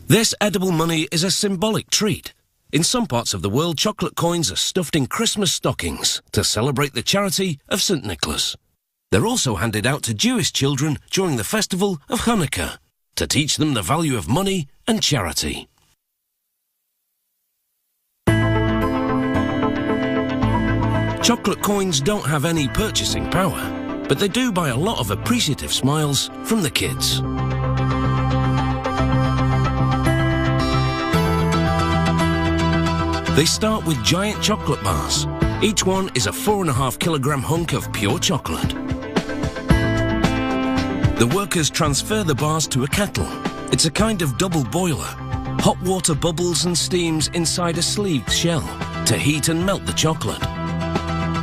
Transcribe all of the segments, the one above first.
This edible money is a symbolic treat. In some parts of the world, chocolate coins are stuffed in Christmas stockings to celebrate the charity of St. Nicholas. They're also handed out to Jewish children during the festival of Hanukkah to teach them the value of money and charity. Chocolate coins don't have any purchasing power, but they do buy a lot of appreciative smiles from the kids. They start with giant chocolate bars. Each one is a 4.5 kilogram hunk of pure chocolate. The workers transfer the bars to a kettle. It's a kind of double boiler. Hot water bubbles and steams inside a sleeved shell to heat and melt the chocolate.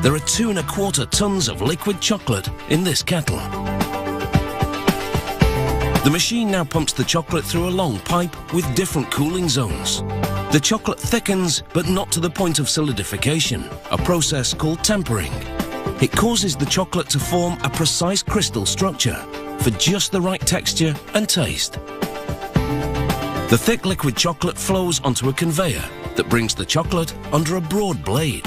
There are 2.25 tons of liquid chocolate in this kettle. The machine now pumps the chocolate through a long pipe with different cooling zones. The chocolate thickens, but not to the point of solidification, a process called tempering. It causes the chocolate to form a precise crystal structure for just the right texture and taste. The thick liquid chocolate flows onto a conveyor that brings the chocolate under a broad blade.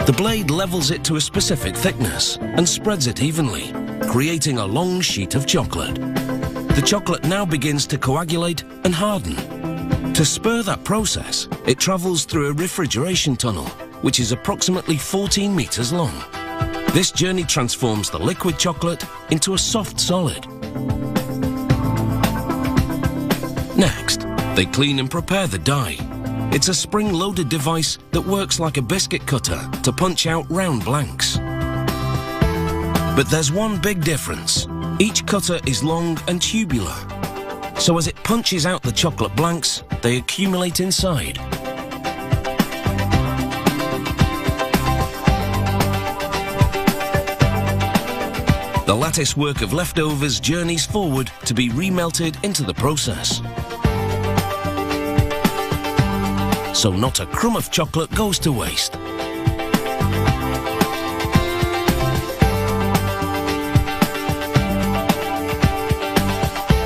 The blade levels it to a specific thickness and spreads it evenly, creating a long sheet of chocolate. The chocolate now begins to coagulate and harden. To spur that process, it travels through a refrigeration tunnel, which is approximately 14 meters long. This journey transforms the liquid chocolate into a soft solid. Next, they clean and prepare the die. It's a spring-loaded device that works like a biscuit cutter to punch out round blanks. But there's one big difference. Each cutter is long and tubular, so as it punches out the chocolate blanks, they accumulate inside. The lattice work of leftovers journeys forward to be remelted into the process. So not a crumb of chocolate goes to waste.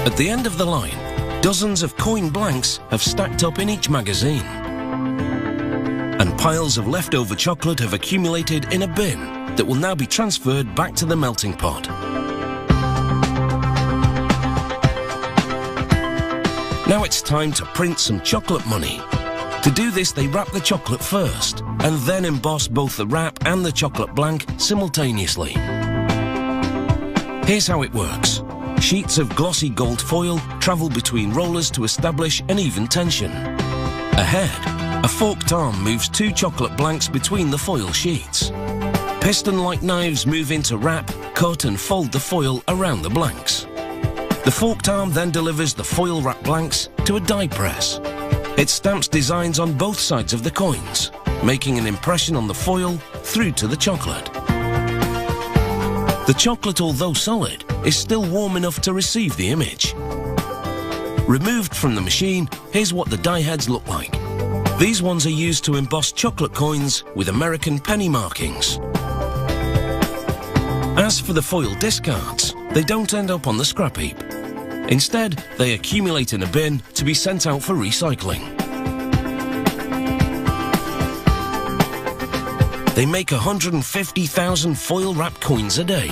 At the end of the line, dozens of coin blanks have stacked up in each magazine. And piles of leftover chocolate have accumulated in a bin that will now be transferred back to the melting pot. Now it's time to print some chocolate money. To do this, they wrap the chocolate first, and then emboss both the wrap and the chocolate blank simultaneously. Here's how it works. Sheets of glossy gold foil travel between rollers to establish an even tension. Ahead, a forked arm moves 2 chocolate blanks between the foil sheets. Piston-like knives move in to wrap, cut and fold the foil around the blanks. The forked arm then delivers the foil-wrapped blanks to a die press. It stamps designs on both sides of the coins, making an impression on the foil through to the chocolate. The chocolate, although solid, is still warm enough to receive the image. Removed from the machine, here's what the die heads look like. These ones are used to emboss chocolate coins with American penny markings. As for the foil discards, they don't end up on the scrap heap. Instead, they accumulate in a bin to be sent out for recycling. They make 150,000 foil-wrapped coins a day.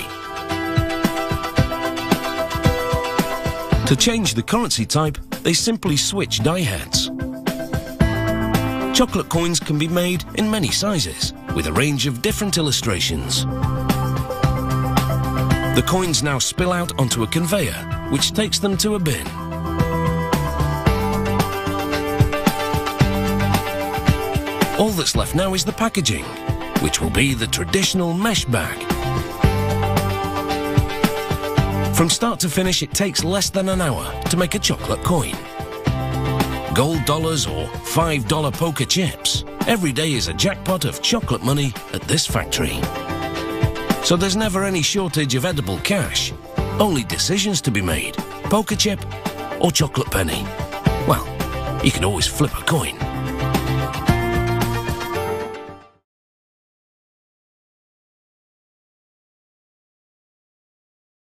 To change the currency type, they simply switch die heads. Chocolate coins can be made in many sizes, with a range of different illustrations. The coins now spill out onto a conveyor, which takes them to a bin. All that's left now is the packaging, which will be the traditional mesh bag. From start to finish, it takes less than an hour to make a chocolate coin. Gold dollars or $5 poker chips. Every day is a jackpot of chocolate money at this factory. So there's never any shortage of edible cash. Only decisions to be made. Poker chip or chocolate penny. Well, you can always flip a coin.